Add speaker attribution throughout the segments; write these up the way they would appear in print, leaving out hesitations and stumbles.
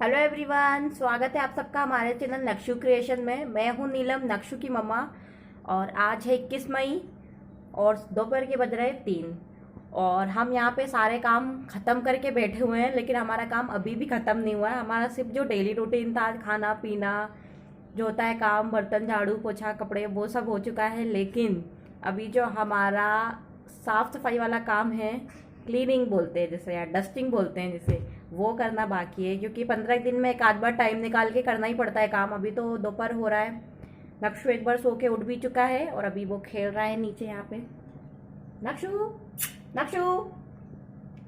Speaker 1: Hello everyone, स्वागत है आप सबका हमारे चैनल नक्शु क्रिएशन में। मैं हूं नीलम, नक्शु की मम्मा। और आज है 21 मई और दोपहर के बज रहे 3। और हम यहाँ पे सारे काम ख़त्म करके बैठे हुए हैं, लेकिन हमारा काम अभी भी ख़त्म नहीं हुआ है। हमारा सिर्फ जो डेली रूटीन था, खाना पीना जो होता है, काम बर्तन झाड़ू पोछा कपड़े, वो सब हो चुका है। लेकिन अभी जो हमारा साफ़ सफाई वाला काम है, क्लीनिंग बोलते हैं जिसे, या डस्टिंग बोलते हैं जिसे, वो करना बाकी है। क्योंकि 15 दिन में एक आध बार टाइम निकाल के करना ही पड़ता है काम। अभी तो दोपहर हो रहा है। नक्शु एक बार सो के उठ भी चुका है और अभी वो खेल रहा है नीचे यहाँ पे। नक्शु, नक्शु,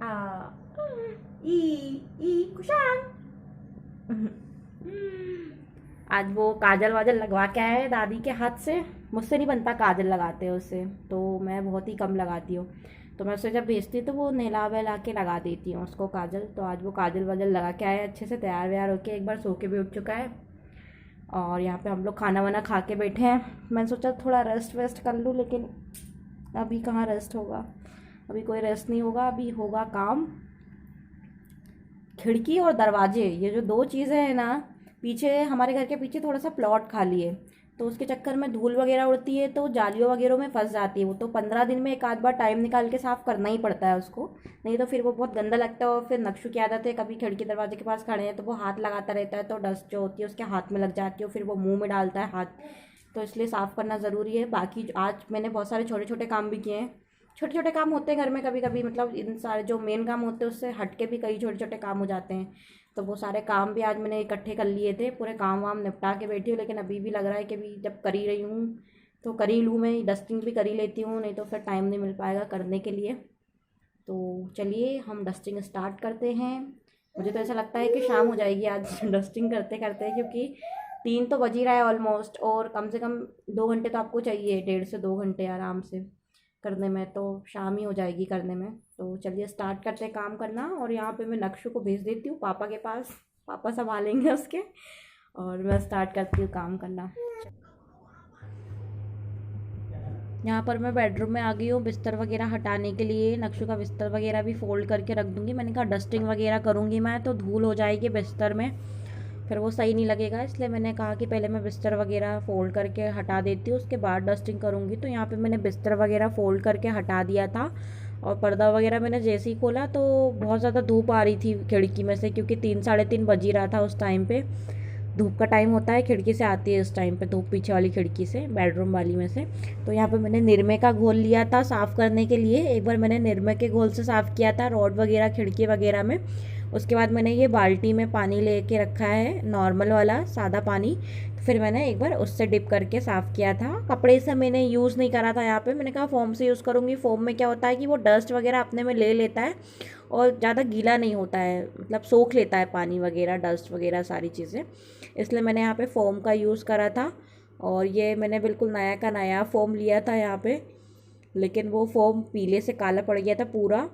Speaker 1: आ, ई, ई, कुशाल। आज वो काजल वाजल लगवा के आया है दादी के हाथ से। मुझसे नहीं बनता काजल लगाते हैं उससे, तो मैं बहुत ही कम लगाती हूँ। तो मैं उसे जब भेजती हूँ तो वो नहला वहला के लगा देती हूँ उसको काजल। तो आज वो काजल वाजल लगा के आया, अच्छे से तैयार व्यार होके एक बार सो के भी उठ चुका है। और यहाँ पे हम लोग खाना वाना खा के बैठे हैं। मैंने सोचा थोड़ा रेस्ट वेस्ट कर लूँ, लेकिन अभी कहाँ रेस्ट होगा। अभी कोई रेस्ट नहीं होगा, अभी होगा काम। खिड़की और दरवाजे, ये जो दो चीज़ें हैं ना, पीछे हमारे घर के पीछे थोड़ा सा प्लॉट खाली है, तो उसके चक्कर में धूल वगैरह उड़ती है तो जालियों वगैरह में फंस जाती है। वो तो 15 दिन में एक आध बार टाइम निकाल के साफ़ करना ही पड़ता है उसको, नहीं तो फिर वो बहुत गंदा लगता है। और फिर नक्शु की आदत है, कभी खिड़की दरवाजे के पास खड़े हैं तो वो हाथ लगाता रहता है, तो डस्ट जो होती है उसके हाथ में लग जाती है, फिर वो मुँह में डालता है हाथ। तो इसलिए साफ़ करना ज़रूरी है। बाकी आज मैंने बहुत सारे छोटे छोटे काम भी किए हैं। छोटे छोटे काम होते हैं घर में कभी कभी, मतलब इन सारे जो मेन काम होते हैं उससे हट के भी कई छोटे छोटे काम हो जाते हैं। तो वो सारे काम भी आज मैंने इकट्ठे कर लिए थे, पूरे काम वाम निपटा के बैठी हूँ। लेकिन अभी भी लग रहा है कि अभी जब कर ही रही हूँ तो कर ही लूँ, मैं डस्टिंग भी कर ही लेती हूँ, नहीं तो फिर टाइम नहीं मिल पाएगा करने के लिए। तो चलिए हम डस्टिंग स्टार्ट करते हैं। मुझे तो ऐसा लगता है कि शाम हो जाएगी आज डस्टिंग करते करते, क्योंकि 3 तो बज ही रहा है ऑलमोस्ट। और कम से कम 2 घंटे तो आपको चाहिए, 1.5 से 2 घंटे आराम से करने में, तो शाम ही हो जाएगी करने में। तो चलिए स्टार्ट करते हैं काम करना। और यहाँ पे मैं नक्शु को भेज देती हूँ पापा के पास, पापा संभालेंगे उसके। और मैं स्टार्ट करती हूँ काम करना। यहाँ पर मैं बेडरूम में आ गई हूँ बिस्तर वगैरह हटाने के लिए। नक्शु का बिस्तर वगैरह भी फ़ोल्ड करके रख दूँगी। मैंने कहा डस्टिंग वगैरह करूँगी मैं तो धूल हो जाएगी बिस्तर में, फिर वो सही नहीं लगेगा। इसलिए मैंने कहा कि पहले मैं बिस्तर वगैरह फ़ोल्ड करके हटा देती हूँ, उसके बाद डस्टिंग करूँगी। तो यहाँ पे मैंने बिस्तर वगैरह फ़ोल्ड करके हटा दिया था। और पर्दा वगैरह मैंने जैसे ही खोला तो बहुत ज़्यादा धूप आ रही थी खिड़की में से, क्योंकि 3 साढ़े 3 बज ही रहा था उस टाइम पे। धूप का टाइम होता है, खिड़की से आती है इस टाइम पे धूप, पीछे वाली खिड़की से, बेडरूम वाली में से। तो यहाँ पे मैंने निरमे का घोल लिया था साफ़ करने के लिए। एक बार मैंने निरमे के घोल से साफ़ किया था रॉड वगैरह खिड़की वगैरह में। उसके बाद मैंने ये बाल्टी में पानी लेके रखा है, नॉर्मल वाला सादा पानी। तो फिर मैंने एक बार उससे डिप करके साफ़ किया था। कपड़े से मैंने यूज़ नहीं करा था यहाँ पे, मैंने कहा फ़ोम से यूज़ करूँगी। फ़ोम में क्या होता है कि वो डस्ट वगैरह अपने में ले लेता है और ज़्यादा गीला नहीं होता है, मतलब सोख लेता है पानी वगैरह डस्ट वगैरह सारी चीज़ें। इसलिए मैंने यहाँ पे फ़ोम का यूज़ करा था। और ये मैंने बिल्कुल नया का नया फ़ोम लिया था यहाँ पे, लेकिन वो फ़ोम पीले से काला पड़ गया था पूरा।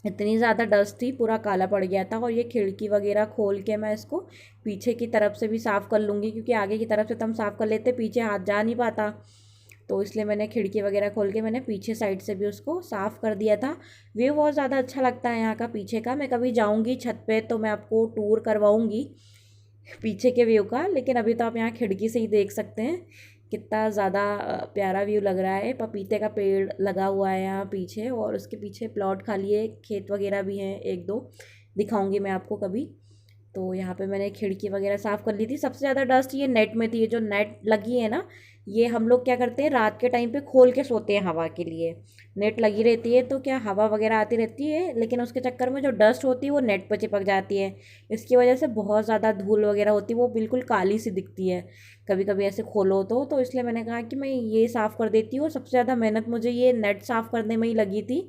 Speaker 1: इतनी ज़्यादा डस्ट थी, पूरा काला पड़ गया था। और ये खिड़की वगैरह खोल के मैं इसको पीछे की तरफ से भी साफ़ कर लूँगी, क्योंकि आगे की तरफ से तो हम साफ़ कर लेते, पीछे हाथ जा नहीं पाता। तो इसलिए मैंने खिड़की वगैरह खोल के मैंने पीछे साइड से भी उसको साफ़ कर दिया था। व्यू बहुत ज़्यादा अच्छा लगता है यहाँ का पीछे का। मैं कभी जाऊँगी छत पे तो मैं आपको टूर करवाऊँगी पीछे के व्यू का। लेकिन अभी तो आप यहाँ खिड़की से ही देख सकते हैं कितना ज़्यादा प्यारा व्यू लग रहा है। पपीते का पेड़ लगा हुआ है यहाँ पीछे, और उसके पीछे प्लॉट खाली है, खेत वगैरह भी हैं एक दो, दिखाऊंगी मैं आपको कभी। तो यहाँ पे मैंने खिड़की वगैरह साफ़ कर ली थी। सबसे ज़्यादा डस्ट ये नेट में थी, ये जो नेट लगी है ना, ये हम लोग क्या करते हैं रात के टाइम पे खोल के सोते हैं हवा के लिए। नेट लगी रहती है तो क्या हवा वगैरह आती रहती है, लेकिन उसके चक्कर में जो डस्ट होती है वो नेट पर चिपक जाती है। इसकी वजह से बहुत ज़्यादा धूल वगैरह होती है, वो बिल्कुल काली सी दिखती है कभी कभी ऐसे खोलो तो इसलिए मैंने कहा कि मैं ये साफ़ कर देती हूँ। सबसे ज़्यादा मेहनत मुझे ये नेट साफ़ करने में ही लगी थी।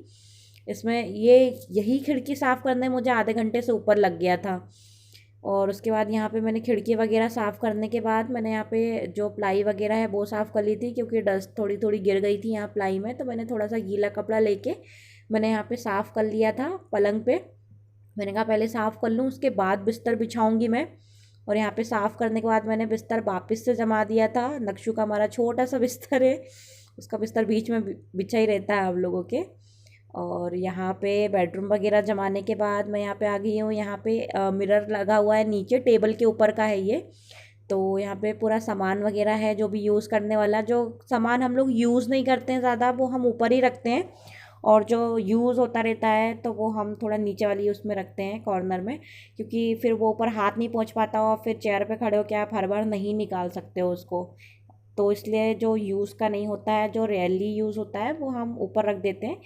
Speaker 1: इसमें यही खिड़की साफ़ करने में मुझे आधे घंटे से ऊपर लग गया था। और उसके बाद यहाँ पे मैंने खिड़की वगैरह साफ़ करने के बाद मैंने यहाँ पे जो प्लाई वगैरह है वो साफ़ कर ली थी, क्योंकि डस्ट थोड़ी थोड़ी गिर गई थी यहाँ प्लाई में। तो मैंने थोड़ा सा गीला कपड़ा लेके मैंने यहाँ पे साफ़ कर लिया था पलंग पे। मैंने कहा पहले साफ़ कर लूँ, उसके बाद बिस्तर बिछाऊँगी मैं। और यहाँ पे साफ़ करने के बाद मैंने बिस्तर वापस से जमा दिया था। नक्शु का हमारा छोटा सा बिस्तर है, उसका बिस्तर बीच में बिछा ही रहता है हम लोगों के। और यहाँ पे बेडरूम वगैरह जमाने के बाद मैं यहाँ पे आ गई हूँ। यहाँ पे मिरर लगा हुआ है नीचे, टेबल के ऊपर का है ये। तो यहाँ पे पूरा सामान वगैरह है जो भी यूज़ करने वाला, जो सामान हम लोग यूज़ नहीं करते हैं ज़्यादा वो हम ऊपर ही रखते हैं, और जो यूज़ होता रहता है तो वो हम थोड़ा नीचे वाली उसमें रखते हैं कॉर्नर में, क्योंकि फिर वो ऊपर हाथ नहीं पहुँच पाता, और फिर चेयर पे खड़े होकर आप हर बार नहीं निकाल सकते हो उसको। तो इसलिए जो यूज़ का नहीं होता है, जो रेयरली यूज़ होता है वो हम ऊपर रख देते हैं,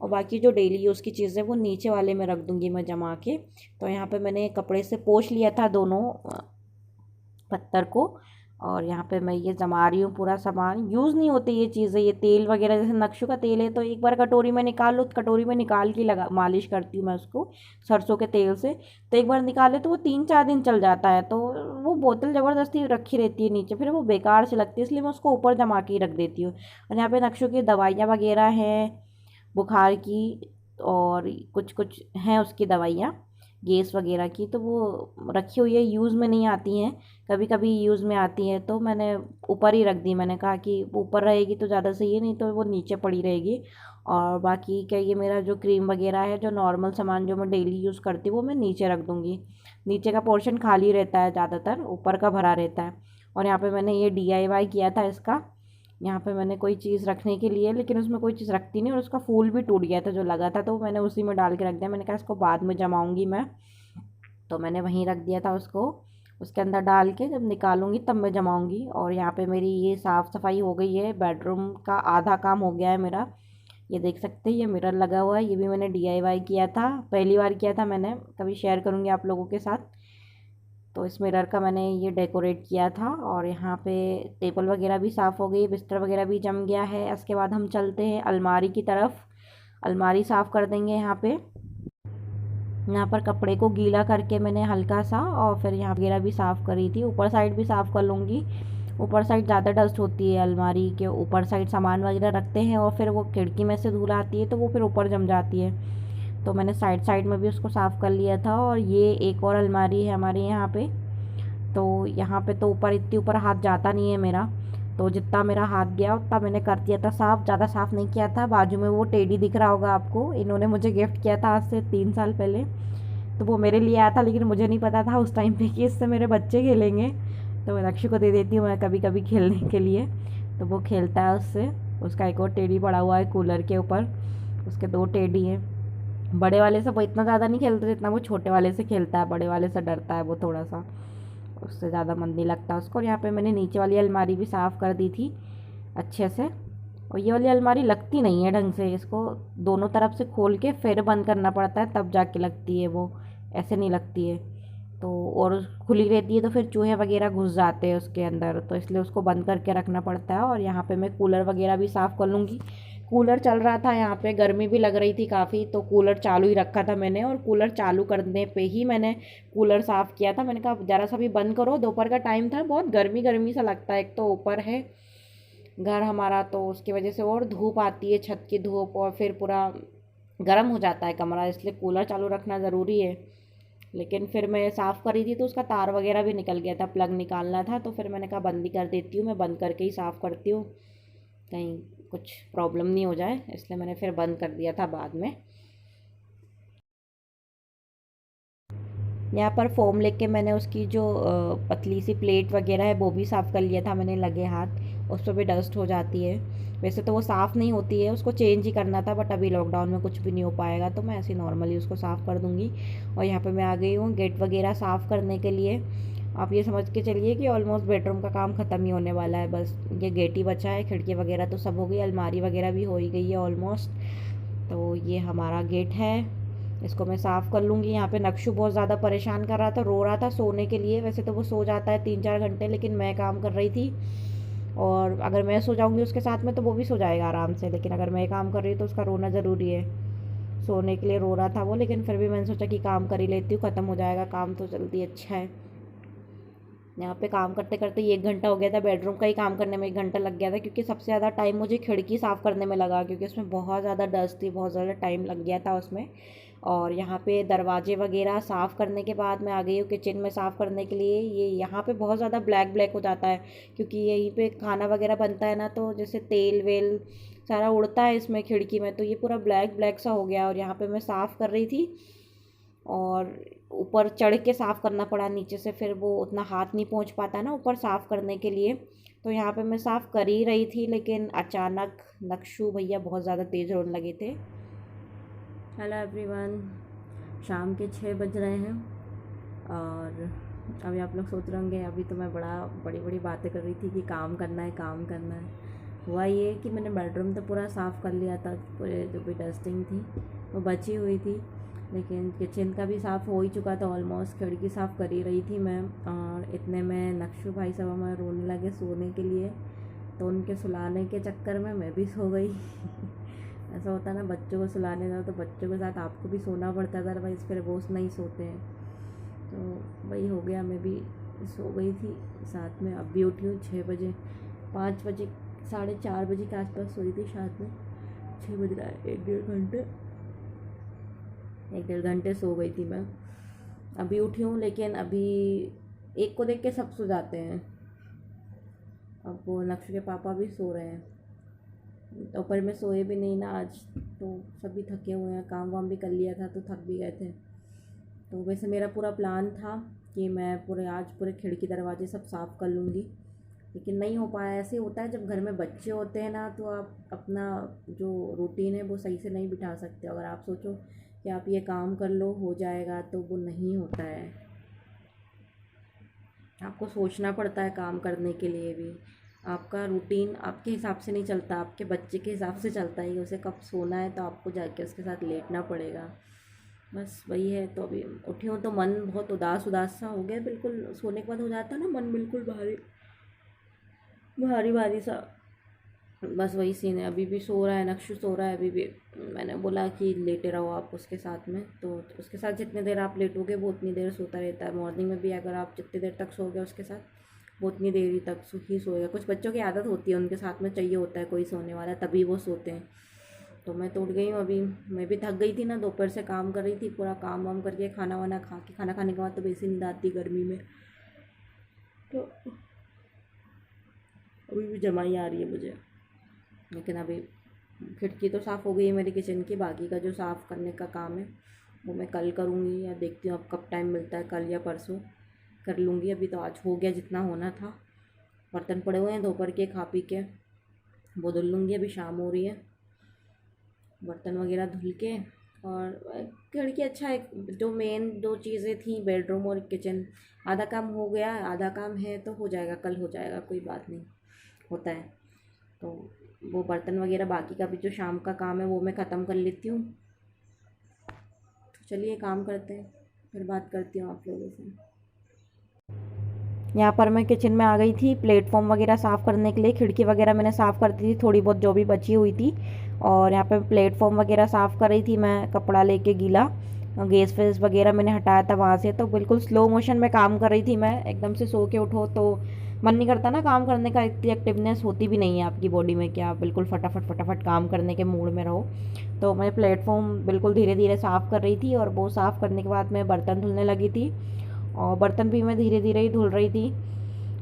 Speaker 1: और बाकी जो डेली यूज़ की चीज़ें वो नीचे वाले में रख दूँगी मैं जमा के। तो यहाँ पे मैंने कपड़े से पोंछ लिया था दोनों पत्थर को, और यहाँ पे मैं ये जमा रही हूँ पूरा सामान। यूज़ नहीं होती ये चीज़ें, ये तेल वगैरह जैसे नक्शों का तेल है तो एक बार कटोरी में निकाल लो, कटोरी में निकाल के लगा मालिश करती हूँ मैं उसको सरसों के तेल से। तो एक बार निकाले तो वो 3-4 दिन चल जाता है, तो वो बोतल ज़बरदस्ती रखी रहती है नीचे, फिर वो बेकार से लगती है, इसलिए मैं उसको ऊपर जमा के ही रख देती हूँ। और यहाँ पे नक्शों की दवाइयाँ वगैरह हैं बुखार की, और कुछ कुछ हैं उसकी दवाइयाँ गैस वगैरह की, तो वो रखी हुई है, यूज़ में नहीं आती हैं, कभी कभी यूज़ में आती है, तो मैंने ऊपर ही रख दी। मैंने कहा कि ऊपर रहेगी तो ज़्यादा सही है, नहीं तो वो नीचे पड़ी रहेगी। और बाकी क्या, ये मेरा जो क्रीम वगैरह है, जो नॉर्मल सामान जो मैं डेली यूज़ करती हूँ वो मैं नीचे रख दूँगी। नीचे का पोर्शन खाली रहता है ज़्यादातर, ऊपर का भरा रहता है। और यहाँ पे मैंने ये DIY किया था इसका। यहाँ पे मैंने कोई चीज़ रखने के लिए, लेकिन उसमें कोई चीज़ रखती नहीं, और उसका फूल भी टूट गया था जो लगा था, तो मैंने उसी में डाल के रख दिया। मैंने कहा इसको बाद में जमाऊँगी मैं, तो मैंने वहीं रख दिया था उसको, उसके अंदर डाल के जब निकालूंगी तब मैं जमाऊंगी। और यहाँ पे मेरी ये साफ़ सफाई हो गई है, बेडरूम का आधा काम हो गया है मेरा। ये देख सकते हैं, ये मिरर लगा हुआ है, ये भी मैंने DIY किया था, पहली बार किया था मैंने, कभी शेयर करूँगी आप लोगों के साथ। तो इस मिरर का मैंने ये डेकोरेट किया था। और यहाँ पे टेबल वगैरह भी साफ़ हो गई, बिस्तर वगैरह भी जम गया है। इसके बाद हम चलते हैं अलमारी की तरफ, अलमारी साफ़ कर देंगे। यहाँ पर कपड़े को गीला करके मैंने हल्का सा, और फिर यहाँ वगैरह भी साफ़ करी थी, ऊपर साइड भी साफ़ कर लूँगी। ऊपर साइड ज़्यादा डस्ट होती है, अलमारी के ऊपर साइड सामान वगैरह रखते हैं और फिर वो खिड़की में से धूल आती है तो वो फिर ऊपर जम जाती है। तो मैंने साइड साइड में भी उसको साफ़ कर लिया था। और ये एक और अलमारी है हमारे यहाँ पे, तो यहाँ पे तो ऊपर इतनी ऊपर हाथ जाता नहीं है मेरा, तो जितना मेरा हाथ गया उतना मैंने कर दिया था साफ़, ज़्यादा साफ़ नहीं किया था। बाजू में वो टेडी दिख रहा होगा आपको, इन्होंने मुझे गिफ्ट किया था आज से 3 साल पहले, तो वो मेरे लिए आया था, लेकिन मुझे नहीं पता था उस टाइम पे कि इससे मेरे बच्चे खेलेंगे, तो मैं लक्ष्य को दे देती हूँ मैं कभी कभी खेलने के लिए, तो वो खेलता है उससे। उसका एक और टेडी पड़ा हुआ है कूलर के ऊपर, उसके 2 टेडी हैं। बड़े वाले से वो इतना ज़्यादा नहीं खेलता जितना वो छोटे वाले से खेलता है, बड़े वाले से डरता है वो थोड़ा सा, उससे ज़्यादा मन नहीं लगता उसको। और यहाँ पे मैंने नीचे वाली अलमारी भी साफ़ कर दी थी अच्छे से। और ये वाली अलमारी लगती नहीं है ढंग से, इसको दोनों तरफ से खोल के फिर बंद करना पड़ता है तब जाके लगती है वो, ऐसे नहीं लगती है। तो और खुली रहती है तो फिर चूहे वगैरह घुस जाते हैं उसके अंदर, तो इसलिए उसको बंद करके रखना पड़ता है। और यहाँ पे मैं कूलर वगैरह भी साफ़ कर लूँगी। कूलर चल रहा था यहाँ पे, गर्मी भी लग रही थी काफ़ी, तो कूलर चालू ही रखा था मैंने, और कूलर चालू करने पे ही मैंने कूलर साफ़ किया था। मैंने कहा ज़रा सा भी बंद करो, दोपहर का टाइम था, बहुत गर्मी गर्मी सा लगता है, एक तो ऊपर है घर हमारा तो उसकी वजह से और धूप आती है, छत की धूप, और फिर पूरा गर्म हो जाता है कमरा, इसलिए कूलर चालू रखना ज़रूरी है। लेकिन फिर मैं साफ़ करी थी तो उसका तार वगैरह भी निकल गया था, प्लग निकालना था, तो फिर मैंने कहा बंद ही कर देती हूँ, मैं बंद करके ही साफ़ करती हूँ, कहीं कुछ प्रॉब्लम नहीं हो जाए, इसलिए मैंने फिर बंद कर दिया था बाद में। यहाँ पर फ़ोम लेके मैंने उसकी जो पतली सी प्लेट वगैरह है वो भी साफ़ कर लिया था मैंने लगे हाथ, उस पर भी डस्ट हो जाती है। वैसे तो वो साफ़ नहीं होती है, उसको चेंज ही करना था, बट अभी लॉकडाउन में कुछ भी नहीं हो पाएगा, तो मैं ऐसे नॉर्मली उसको साफ़ कर दूँगी। और यहाँ पे मैं आ गई हूँ गेट वगैरह साफ़ करने के लिए। आप ये समझ के चलिए कि ऑलमोस्ट बेडरूम का काम ख़त्म ही होने वाला है, बस ये गेट ही बचा है, खिड़की वगैरह तो सब हो गई, अलमारी वगैरह भी हो ही गई है ऑलमोस्ट। तो ये हमारा गेट है, इसको मैं साफ़ कर लूँगी। यहाँ पे नक्शु बहुत ज़्यादा परेशान कर रहा था, रो रहा था सोने के लिए, वैसे तो वो सो जाता है 3-4 घंटे, लेकिन मैं काम कर रही थी, और अगर मैं सो जाऊँगी उसके साथ में तो वो भी सो जाएगा आराम से, लेकिन अगर मैं काम कर रही हूँ तो उसका रोना ज़रूरी है। सोने के लिए रो रहा था वो, लेकिन फिर भी मैंने सोचा कि काम कर ही लेती हूँ, ख़त्म हो जाएगा काम तो जल्दी, अच्छा है। यहाँ पे काम करते करते ही 1 घंटा हो गया था, बेडरूम का ही काम करने में 1 घंटा लग गया था, क्योंकि सबसे ज़्यादा टाइम मुझे खिड़की साफ़ करने में लगा, क्योंकि उसमें बहुत ज़्यादा डस्ट थी, बहुत ज़्यादा टाइम लग गया था उसमें। और यहाँ पे दरवाजे वगैरह साफ़ करने के बाद मैं आ गई हूँ किचन में साफ़ करने के लिए। ये यहाँ पे बहुत ज़्यादा ब्लैक ब्लैक हो जाता है, क्योंकि यहीं पे खाना वगैरह बनता है ना, तो जैसे तेल वेल सारा उड़ता है इसमें खिड़की में, तो ये पूरा ब्लैक ब्लैक सा हो गया। और यहाँ पे मैं साफ़ कर रही थी और ऊपर चढ़ के साफ़ करना पड़ा, नीचे से फिर वो उतना हाथ नहीं पहुँच पाता ना ऊपर साफ़ करने के लिए। तो यहाँ पे मैं साफ़ कर ही रही थी, लेकिन अचानक नक्शू भैया बहुत ज़्यादा तेज़ रोने लगे थे। हेलो एवरीवन, शाम के 6 बज रहे हैं और अभी आप लोग सोच रहे होंगे अभी तो मैं बड़ी बड़ी बातें कर रही थी कि काम करना है काम करना है। हुआ ये कि मैंने बेडरूम तो पूरा साफ़ कर लिया था, पूरे जो भी डस्टिंग थी वो बची हुई थी, लेकिन किचन का भी साफ़ हो ही चुका था ऑलमोस्ट। खिड़की साफ़ कर ही रही थी मैं और इतने में नक्शू भाई साहब हमारे रोने लगे सोने के लिए, तो उनके सुलाने के चक्कर में मैं भी सो गई। ऐसा होता है ना, बच्चों को सुलाने जाओ तो बच्चों के साथ आपको भी सोना पड़ता है, अदरवाइज़ फिर वो नहीं सोते हैं। तो वही हो गया, मैं भी सो गई थी साथ में। अब भी उठी हूँ 6 बजे, 5 बजे 4:30 बजे के आसपास सोई थी साथ में। 6 बज रहा है, 1-1.5 घंटे सो गई थी मैं। अभी उठी हूँ, लेकिन अभी एक को देख के सब सो जाते हैं। अब वो नक्शु के पापा भी सो रहे हैं, दोपहर में सोए भी नहीं ना आज, तो सभी थके हुए हैं, काम वाम भी कर लिया था तो थक भी गए थे। तो वैसे मेरा पूरा प्लान था कि मैं आज पूरे खिड़की दरवाजे सब साफ़ कर लूँगी, लेकिन नहीं हो पाया। ऐसे होता है जब घर में बच्चे होते हैं ना, तो आप अपना जो रूटीन है वो सही से नहीं बिठा सकते। अगर आप सोचो कि आप ये काम कर लो हो जाएगा, तो वो नहीं होता है। आपको सोचना पड़ता है काम करने के लिए भी। आपका रूटीन आपके हिसाब से नहीं चलता, आपके बच्चे के हिसाब से चलता है कि उसे कब सोना है, तो आपको जाके उसके साथ लेटना पड़ेगा। बस वही है। तो अभी उठी हूँ तो मन बहुत उदास उदास सा हो गया, बिल्कुल सोने के बाद हो जाता है ना मन बिल्कुल भारी भारी भारी सा। बस वही सीन है। अभी भी सो रहा है, नक्शु सो रहा है अभी भी। मैंने बोला कि लेटे रहो आप उसके साथ में, तो उसके साथ जितनी देर आप लेटोगे वो उतनी देर सोता रहता है। मॉर्निंग में भी अगर आप जितनी देर तक सोओगे उसके साथ, वो उतनी देर ही तक ही सोएगा। कुछ बच्चों की आदत होती है, उनके साथ में चाहिए होता है कोई सोने वाला, तभी वो सोते हैं। तो मैं तो उठ गई हूँ अभी। मैं भी थक गई थी ना, दोपहर से काम कर रही थी, पूरा काम वाम करके खाना वाना खा के, खाना खाने के बाद तो वैसे नींद आती गर्मी में, तो अभी भी जमाई आ रही है मुझे। लेकिन अभी खिड़की तो साफ़ हो गई है मेरी किचन की, बाकी का जो साफ़ करने का काम है वो मैं कल करूँगी, या देखती हूँ अब कब टाइम मिलता है, कल या परसों कर लूँगी। अभी तो आज हो गया जितना होना था। बर्तन पड़े हुए हैं दोपहर के खा पी के, वो धुल लूँगी। अभी शाम हो रही है, बर्तन वगैरह धुल के। और खिड़की अच्छा है, जो मेन 2 चीज़ें थी बेडरूम और किचन, आधा काम हो गया, आधा काम है तो हो जाएगा, कल हो जाएगा, कोई बात नहीं, होता है। तो वो बर्तन वगैरह बाकी का भी जो शाम का काम है वो मैं ख़त्म कर लेती हूँ। तो चलिए काम करते हैं, फिर बात करती हूँ आप लोगों से। यहाँ पर मैं किचन में आ गई थी प्लेटफॉर्म वगैरह साफ़ करने के लिए। खिड़की वगैरह मैंने साफ़ कर दी थी थोड़ी बहुत जो भी बची हुई थी, और यहाँ पे प्लेटफॉर्म वगैरह साफ़ कर रही थी मैं, कपड़ा लेके गीला। गैस वेस वगैरह मैंने हटाया था वहाँ से। तो बिल्कुल स्लो मोशन में काम कर रही थी मैं। एकदम से सो के उठो तो मन नहीं करता ना काम करने का, इतनी एक्टिवनेस होती भी नहीं है आपकी बॉडी में कि आप बिल्कुल फटाफट फटाफट काम करने के मूड में रहो। तो मैं प्लेटफॉर्म बिल्कुल धीरे धीरे साफ़ कर रही थी, और वो साफ़ करने के बाद मैं बर्तन धुलने लगी थी। और बर्तन भी मैं धीरे धीरे ही धुल रही थी।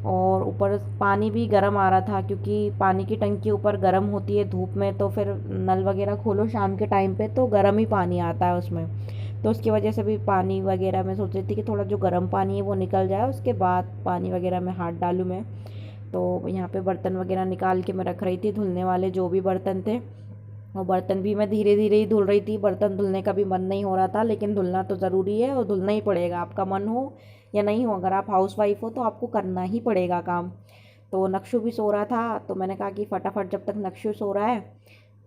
Speaker 1: और ऊपर पानी भी गर्म आ रहा था, क्योंकि पानी की टंकी ऊपर गर्म होती है धूप में, तो फिर नल वगैरह खोलो शाम के टाइम पे तो गर्म ही पानी आता है उसमें। तो उसकी वजह से भी पानी वगैरह मैं सोच रही थी कि थोड़ा जो गर्म पानी है वो निकल जाए, उसके बाद पानी वगैरह में हाथ डालूँ मैं। तो यहाँ पे बर्तन वगैरह निकाल के मैं रख रही थी, धुलने वाले जो भी बर्तन थे। और बर्तन भी मैं धीरे धीरे ही धुल रही थी। बर्तन धुलने का भी मन नहीं हो रहा था, लेकिन धुलना तो ज़रूरी है और धुलना ही पड़ेगा, आपका मन हो या नहीं हो। अगर आप हाउस वाइफ हो तो आपको करना ही पड़ेगा काम। तो नक्शु भी सो रहा था, तो मैंने कहा कि फटाफट जब तक नक्शु सो रहा है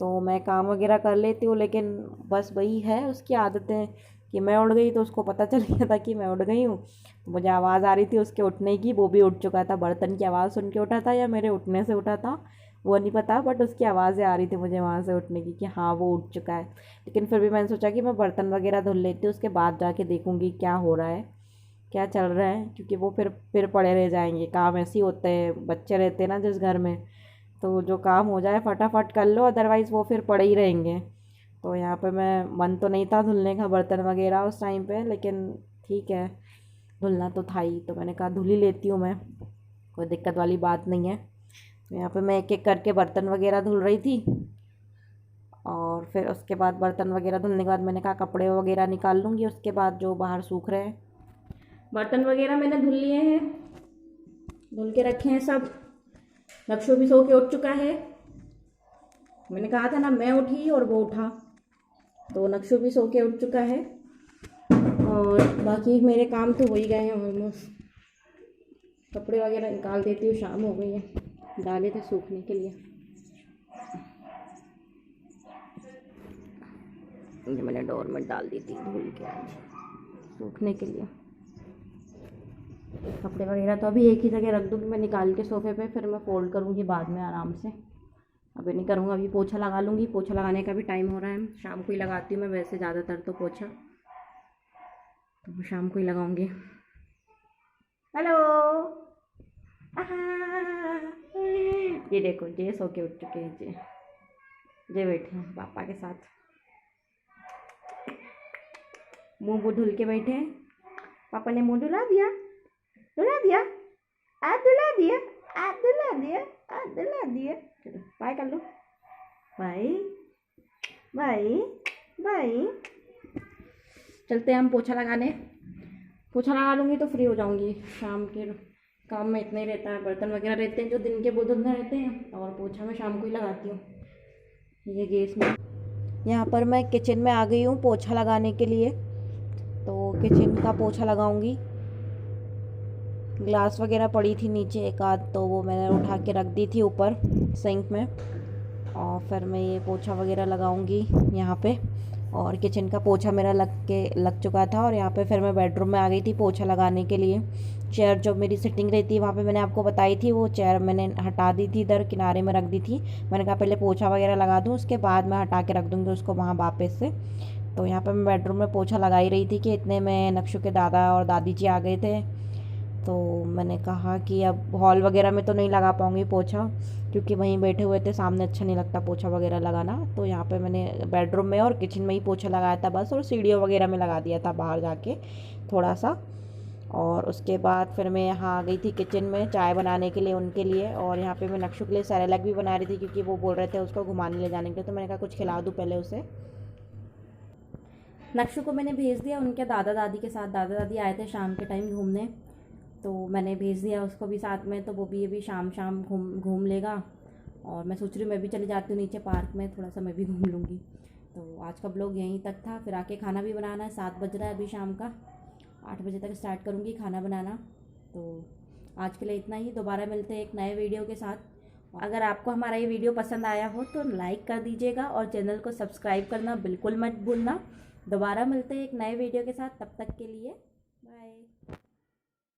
Speaker 1: तो मैं काम वगैरह कर लेती हूँ। लेकिन बस वही है उसकी आदतें कि मैं उठ गई तो उसको पता चल गया था कि मैं उठ गई हूँ। तो मुझे आवाज़ आ रही थी उसके उठने की, वो भी उठ चुका था। बर्तन की आवाज़ सुन के उठा था या मेरे उठने से उठा था वो नहीं पता, बट उसकी आवाज़ें आ रही थी मुझे वहाँ से उठने की कि हाँ वो उठ चुका है। लेकिन फिर भी मैंने सोचा कि मैं बर्तन वगैरह धुल लेती हूँ, उसके बाद जाके देखूँगी क्या हो रहा है, क्या चल रहा है। क्योंकि वो फिर पड़े रह जाएंगे। काम ऐसे ही होते हैं, बच्चे रहते हैं ना जिस घर में, तो जो काम हो जाए फटाफट कर लो, अदरवाइज़ वो फिर पड़े ही रहेंगे। तो यहाँ पे मैं मन तो नहीं था धुलने का बर्तन वगैरह उस टाइम पे, लेकिन ठीक है धुलना तो था ही, तो मैंने कहा धुल ही लेती हूँ मैं, कोई दिक्कत वाली बात नहीं है। तो यहाँ पे मैं एक एक करके बर्तन वगैरह धुल रही थी। फिर उसके बाद बर्तन वगैरह धुलने के बाद मैंने कहा कपड़े वगैरह निकाल लूँगी, उसके बाद जो बाहर सूख रहे हैं। बर्तन वगैरह मैंने धुल लिए हैं, धुल के रखे हैं सब। नक्शु भी सो के उठ चुका है। मैंने कहा था ना, मैं उठी और वो उठा, तो नक्शु भी सो के उठ चुका है। और बाकी मेरे काम तो हो ही गए हैं ऑलमोस्ट। कपड़े वगैरह निकाल देती हूँ, शाम हो गई है, डाले थे सूखने के लिए। ये मैंने डोर में डाल दी थी धुल के आज सूखने के लिए। कपड़े वगैरह तो अभी एक ही जगह रख दूँगी मैं निकाल के सोफ़े पे, फिर मैं फ़ोल्ड करूँगी बाद में आराम से। अभी नहीं करूँगा, अभी पोछा लगा लूँगी। पोछा लगाने का भी टाइम हो रहा है, शाम को ही लगाती हूँ मैं वैसे ज़्यादातर तो पोछा, तो मैं शाम को ही लगाऊँगी। हेलो, ये देखो, ये सो के उठ चुके हैं, ये बैठे हैं पापा के साथ, मुँह वो धुल के बैठे हैं। पापा ने मुँह धुला दिया, धुला दिया, आ धुला दिया, आ धुला दिया, आ धुला दिया। चलो बाय कर लो, बाय बाय बाय। चलते हैं हम पोछा लगाने। पोछा लगा लूँगी तो फ्री हो जाऊँगी। शाम के काम में इतना ही रहता है, बर्तन वगैरह रहते हैं जो दिन के वो धुलने रहते हैं, और पोछा मैं शाम को ही लगाती हूँ। ये गैस में, यहाँ पर मैं किचन में आ गई हूँ पोछा लगाने के लिए। तो किचन का पोछा लगाऊंगी। ग्लास वगैरह पड़ी थी नीचे एक आध, तो वो मैंने उठा के रख दी थी ऊपर सिंक में, और फिर मैं ये पोछा वगैरह लगाऊंगी यहाँ पे। और किचन का पोछा मेरा लग चुका था, और यहाँ पे फिर मैं बेडरूम में आ गई थी पोछा लगाने के लिए। चेयर जो मेरी सिटिंग रहती है वहाँ पे मैंने आपको बताई थी, वो चेयर मैंने हटा दी थी, इधर किनारे में रख दी थी। मैंने कहा पहले पोछा वगैरह लगा दूँ, उसके बाद मैं हटा के रख दूँगी उसको वहाँ वापस से। तो यहाँ पे मैं बेडरूम में पोछा लगा ही रही थी कि इतने में नक्शु के दादा और दादी जी आ गए थे। तो मैंने कहा कि अब हॉल वगैरह में तो नहीं लगा पाऊँगी पोछा, क्योंकि वहीं बैठे हुए थे, सामने अच्छा नहीं लगता पोछा वगैरह लगाना। तो यहाँ पे मैंने बेडरूम में और किचन में ही पोछा लगाया था बस, और सीढ़ियों वगैरह में लगा दिया था बाहर जाके थोड़ा सा। और उसके बाद फिर मैं यहाँ आ गई थी किचन में चाय बनाने के लिए उनके लिए। और यहाँ पे मैं नक्शु के लिए सेरेलैक भी बना रही थी, क्योंकि वो बोल रहे थे उसको घुमाने ले जाने के लिए, तो मैंने कहा कुछ खिला दूँ पहले उसे। नक्शु को मैंने भेज दिया उनके दादा दादी के साथ। दादा दादी आए थे शाम के टाइम घूमने, तो मैंने भेज दिया उसको भी साथ में, तो वो भी अभी शाम शाम घूम लेगा। और मैं सोच रही हूँ मैं भी चली जाती हूँ नीचे पार्क में, थोड़ा सा मैं भी घूम लूँगी। तो आज का ब्लॉग यहीं तक था। फिर आके खाना भी बनाना है, 7 बज रहा है अभी शाम का, 8 बजे तक स्टार्ट करूँगी खाना बनाना। तो आज के लिए इतना ही, दोबारा मिलते हैं एक नए वीडियो के साथ। अगर आपको हमारा ये वीडियो पसंद आया हो तो लाइक कर दीजिएगा, और चैनल को सब्सक्राइब करना बिल्कुल मत भूलना। दोबारा मिलते हैं एक नए वीडियो के साथ, तब तक के लिए